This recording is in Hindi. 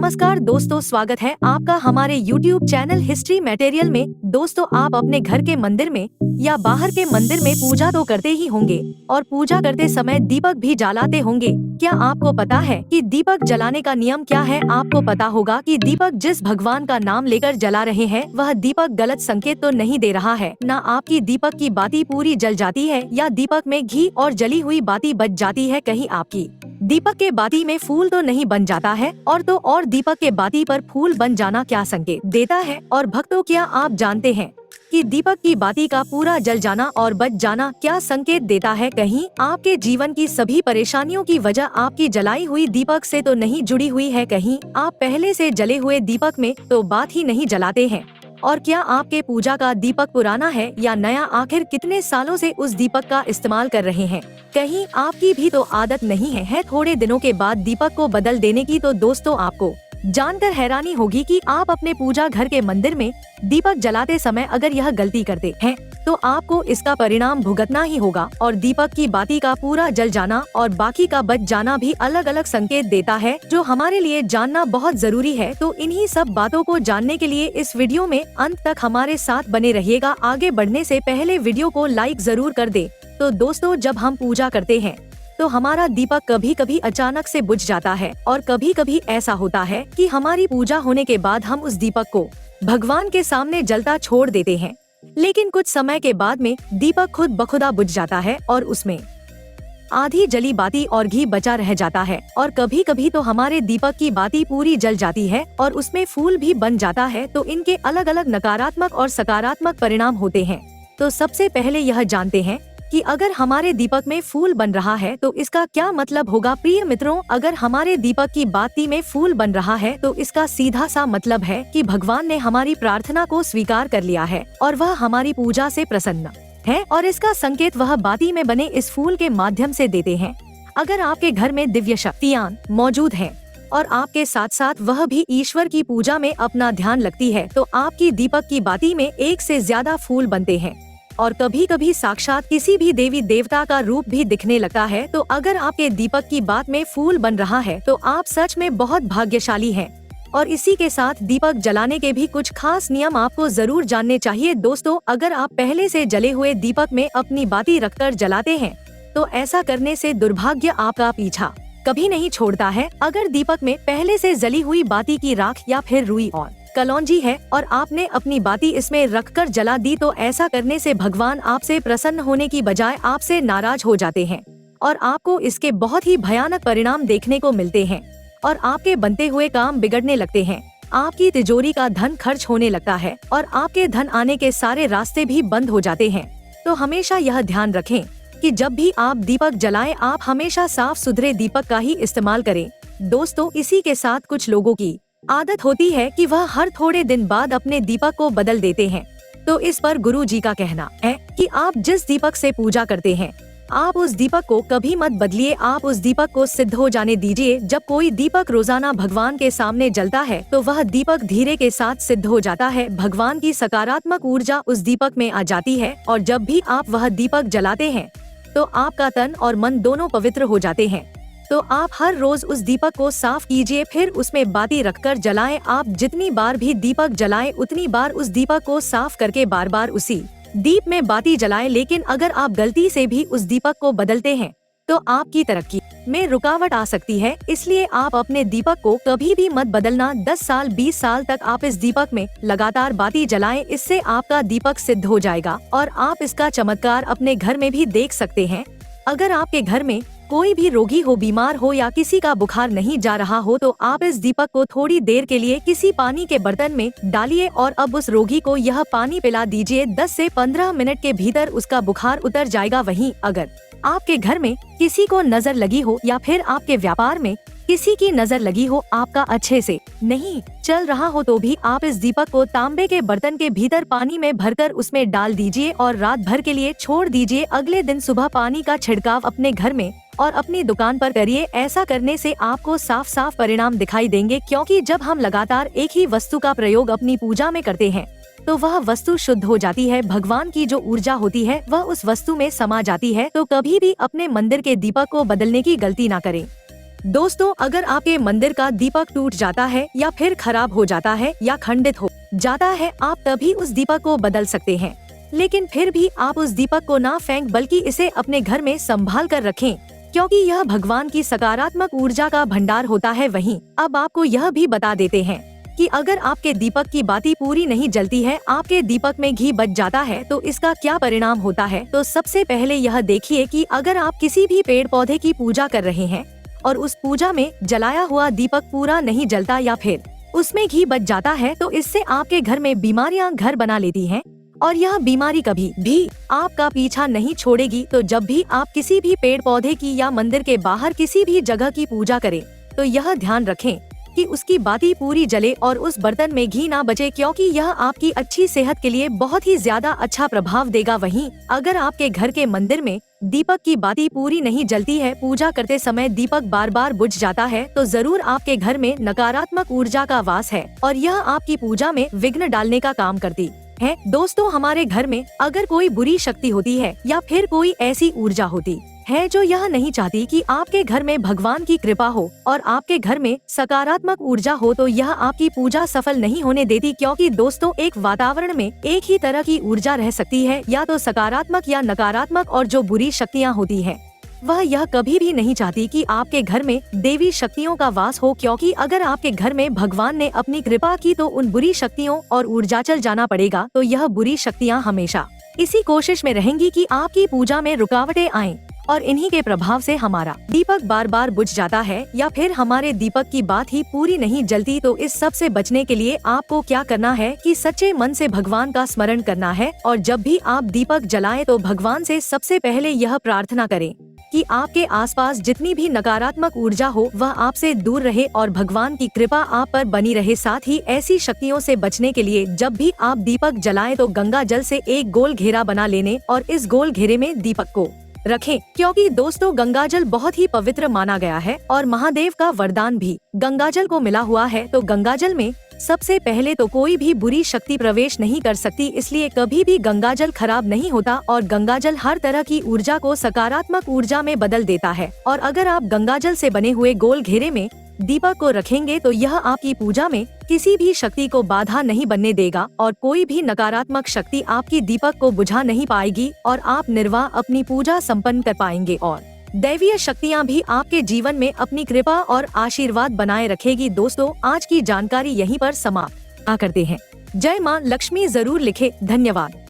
नमस्कार दोस्तों, स्वागत है आपका हमारे YouTube चैनल हिस्ट्री मटेरियल में। दोस्तों, आप अपने घर के मंदिर में या बाहर के मंदिर में पूजा तो करते ही होंगे और पूजा करते समय दीपक भी जलाते होंगे। क्या आपको पता है कि दीपक जलाने का नियम क्या है? आपको पता होगा कि दीपक जिस भगवान का नाम लेकर जला रहे हैं वह दीपक गलत संकेत तो नहीं दे रहा है। न आपकी दीपक की बाती पूरी जल जाती है या दीपक में घी और जली हुई बाती बच जाती है। कहीं आपकी दीपक के बाती में फूल तो नहीं बन जाता है और दीपक के बाती पर फूल बन जाना क्या संकेत देता है? और भक्तों, क्या आप जानते हैं कि दीपक की बाती का पूरा जल जाना और बच जाना क्या संकेत देता है? कहीं आपके जीवन की सभी परेशानियों की वजह आपकी जलाई हुई दीपक से तो नहीं जुड़ी हुई है? कहीं आप पहले से जले हुए दीपक में तो बात ही नहीं जलाते हैं? और क्या आपके पूजा का दीपक पुराना है या नया? आखिर कितने सालों से उस दीपक का इस्तेमाल कर रहे हैं? कहीं आपकी भी तो आदत नहीं है थोड़े दिनों के बाद दीपक को बदल देने की? तो दोस्तों, आपको जानकर हैरानी होगी कि आप अपने पूजा घर के मंदिर में दीपक जलाते समय अगर यह गलती करते हैं तो आपको इसका परिणाम भुगतना ही होगा। और दीपक की बाती का पूरा जल जाना और बाकी का बच जाना भी अलग अलग संकेत देता है, जो हमारे लिए जानना बहुत जरूरी है। तो इन्हीं सब बातों को जानने के लिए इस वीडियो में अंत तक हमारे साथ बने रहिएगा। आगे बढ़ने से पहले वीडियो को लाइक जरूर कर दे। तो दोस्तों, जब हम पूजा करते हैं तो हमारा दीपक कभी कभी अचानक से बुझ जाता है और कभी कभी ऐसा होता है कि हमारी पूजा होने के बाद हम उस दीपक को भगवान के सामने जलता छोड़ देते हैं। लेकिन कुछ समय के बाद में दीपक खुद बखुदा बुझ जाता है और उसमें आधी जली बाती और घी बचा रह जाता है। और कभी कभी तो हमारे दीपक की बाती पूरी जल जाती है और उसमें फूल भी बन जाता है। तो इनके अलग अलग नकारात्मक और सकारात्मक परिणाम होते हैं। तो सबसे पहले यह जानते हैं कि अगर हमारे दीपक में फूल बन रहा है तो इसका क्या मतलब होगा? प्रिय मित्रों, अगर हमारे दीपक की बाती में फूल बन रहा है तो इसका सीधा सा मतलब है कि भगवान ने हमारी प्रार्थना को स्वीकार कर लिया है और वह हमारी पूजा से प्रसन्न है। और इसका संकेत वह बाती में बने इस फूल के माध्यम से देते हैं। अगर आपके घर में दिव्य शक्तियाँ मौजूद है और आपके साथ साथ वह भी ईश्वर की पूजा में अपना ध्यान लगती है तो आपकी दीपक की बाती में एक से ज्यादा फूल बनते हैं और कभी कभी साक्षात किसी भी देवी देवता का रूप भी दिखने लगता है। तो अगर आपके दीपक की बात में फूल बन रहा है तो आप सच में बहुत भाग्यशाली हैं। और इसी के साथ दीपक जलाने के भी कुछ खास नियम आपको जरूर जानने चाहिए। दोस्तों, अगर आप पहले से जले हुए दीपक में अपनी बाती रखकर जलाते हैं तो ऐसा करने से दुर्भाग्य आपका पीछा कभी नहीं छोड़ता है। अगर दीपक में पहले से जली हुई बाती की राख या फिर रुई और कलौंजी है और आपने अपनी बाती इसमें रखकर जला दी तो ऐसा करने से भगवान आपसे प्रसन्न होने की बजाय आपसे नाराज हो जाते हैं और आपको इसके बहुत ही भयानक परिणाम देखने को मिलते हैं और आपके बनते हुए काम बिगड़ने लगते हैं। आपकी तिजोरी का धन खर्च होने लगता है और आपके धन आने के सारे रास्ते भी बंद हो जाते हैं। तो हमेशा यह ध्यान रखें कि जब भी आप दीपक जलाएं आप हमेशा साफ सुथरे दीपक का ही इस्तेमाल करें। दोस्तों, इसी के साथ कुछ लोगों की आदत होती है कि वह हर थोड़े दिन बाद अपने दीपक को बदल देते हैं। तो इस पर गुरु जी का कहना है कि आप जिस दीपक से पूजा करते हैं आप उस दीपक को कभी मत बदलिए। आप उस दीपक को सिद्ध हो जाने दीजिए। जब कोई दीपक रोजाना भगवान के सामने जलता है तो वह दीपक धीरे के साथ सिद्ध हो जाता है। भगवान की सकारात्मक ऊर्जा उस दीपक में आ जाती है और जब भी आप वह दीपक जलाते हैं तो आपका तन और मन दोनों पवित्र हो जाते हैं। तो आप हर रोज उस दीपक को साफ कीजिए, फिर उसमें बाती रखकर जलाएं। आप जितनी बार भी दीपक जलाएं उतनी बार उस दीपक को साफ करके बार बार उसी दीप में बाती जलाएं। लेकिन अगर आप गलती से भी उस दीपक को बदलते हैं तो आपकी तरक्की में रुकावट आ सकती है। इसलिए आप अपने दीपक को कभी भी मत बदलना। 10 साल 20 साल तक आप इस दीपक में लगातार बाती जलाएं। इससे आपका दीपक सिद्ध हो जाएगा और आप इसका चमत्कार अपने घर में भी देख सकते हैं। अगर आपके घर में कोई भी रोगी हो, बीमार हो या किसी का बुखार नहीं जा रहा हो तो आप इस दीपक को थोड़ी देर के लिए किसी पानी के बर्तन में डालिए और अब उस रोगी को यह पानी पिला दीजिए। 10 से 15 मिनट के भीतर उसका बुखार उतर जाएगा। वहीं अगर आपके घर में किसी को नजर लगी हो या फिर आपके व्यापार में किसी की नजर लगी हो, आपका अच्छे से नहीं चल रहा हो तो भी आप इस दीपक को तांबे के बर्तन के भीतर पानी में भरकर उसमें डाल दीजिए और रात भर के लिए छोड़ दीजिए। अगले दिन सुबह पानी का छिड़काव अपने घर में और अपनी दुकान पर करिए। ऐसा करने से आपको साफ साफ परिणाम दिखाई देंगे, क्योंकि जब हम लगातार एक ही वस्तु का प्रयोग अपनी पूजा में करते हैं तो वह वस्तु शुद्ध हो जाती है। भगवान की जो ऊर्जा होती है वह उस वस्तु में समा जाती है। तो कभी भी अपने मंदिर के दीपक को बदलने की गलती ना करें। दोस्तों, अगर आपके मंदिर का दीपक टूट जाता है या फिर खराब हो जाता है या खंडित हो जाता है, आप तभी उस दीपक को बदल सकते हैं। लेकिन फिर भी आप उस दीपक को ना फेंक बल्कि इसे अपने घर में संभाल कर रखें, क्योंकि यह भगवान की सकारात्मक ऊर्जा का भंडार होता है। वहीं अब आपको यह भी बता देते हैं कि अगर आपके दीपक की बाती पूरी नहीं जलती है, आपके दीपक में घी बच जाता है, तो इसका क्या परिणाम होता है। तो सबसे पहले यह देखिए कि अगर आप किसी भी पेड़ पौधे की पूजा कर रहे हैं और उस पूजा में जलाया हुआ दीपक पूरा नहीं जलता या फिर उसमें घी बच जाता है, तो इससे आपके घर में बीमारियां घर बना लेती हैं और यह बीमारी कभी भी आपका पीछा नहीं छोड़ेगी। तो जब भी आप किसी भी पेड़ पौधे की या मंदिर के बाहर किसी भी जगह की पूजा करें, तो यह ध्यान रखें कि उसकी बाती पूरी जले और उस बर्तन में घी ना बचे, क्योंकि यह आपकी अच्छी सेहत के लिए बहुत ही ज्यादा अच्छा प्रभाव देगा। वहीं अगर आपके घर के मंदिर में दीपक की बाती पूरी नहीं जलती है, पूजा करते समय दीपक बार बार बुझ जाता है, तो जरूर आपके घर में नकारात्मक ऊर्जा का वास है और यह आपकी पूजा में विघ्न डालने का काम करती है। दोस्तों, हमारे घर में अगर कोई बुरी शक्ति होती है या फिर कोई ऐसी ऊर्जा होती है जो यह नहीं चाहती कि आपके घर में भगवान की कृपा हो और आपके घर में सकारात्मक ऊर्जा हो, तो यह आपकी पूजा सफल नहीं होने देती। क्योंकि दोस्तों, एक वातावरण में एक ही तरह की ऊर्जा रह सकती है, या तो सकारात्मक या नकारात्मक, और जो बुरी शक्तियाँ होती हैं वह यह कभी भी नहीं चाहती कि आपके घर में देवी शक्तियों का वास हो। क्योंकि अगर आपके घर में भगवान ने अपनी कृपा की तो उन बुरी शक्तियों और ऊर्जाचल जाना पड़ेगा। तो यह बुरी शक्तियाँ हमेशा इसी कोशिश में रहेंगी कि आपकी पूजा में रुकावटें आएं और इन्हीं के प्रभाव से हमारा दीपक बार बार बुझ जाता है या फिर हमारे दीपक की बात ही पूरी नहीं जलती। तो इस सब से बचने के लिए आपको क्या करना है कि सच्चे मन से भगवान का स्मरण करना है, और जब भी आप दीपक जलाएं तो भगवान से सबसे पहले यह प्रार्थना करें कि आपके आसपास जितनी भी नकारात्मक ऊर्जा हो वह आपसे दूर रहे और भगवान की कृपा आप पर बनी रहे। साथ ही ऐसी शक्तियों से बचने के लिए जब भी आप दीपक जलाएं तो गंगा जल से एक गोल घेरा बना लेने और इस गोल घेरे में दीपक को रखें, क्योंकि दोस्तों गंगा जल बहुत ही पवित्र माना गया है और महादेव का वरदान भी गंगा जल को मिला हुआ है। तो गंगा जल में सबसे पहले तो कोई भी बुरी शक्ति प्रवेश नहीं कर सकती, इसलिए कभी भी गंगा जल खराब नहीं होता और गंगा जल हर तरह की ऊर्जा को सकारात्मक ऊर्जा में बदल देता है। और अगर आप गंगा जल से बने हुए गोल घेरे में दीपक को रखेंगे तो यह आपकी पूजा में किसी भी शक्ति को बाधा नहीं बनने देगा और कोई भी नकारात्मक शक्ति आपकी दीपक को बुझा नहीं पाएगी और आप निर्वाह अपनी पूजा संपन्न कर पाएंगे और दैवीय शक्तियाँ भी आपके जीवन में अपनी कृपा और आशीर्वाद बनाए रखेगी। दोस्तों, आज की जानकारी यहीं पर समाप्त करते हैं। जय मां लक्ष्मी जरूर लिखे। धन्यवाद।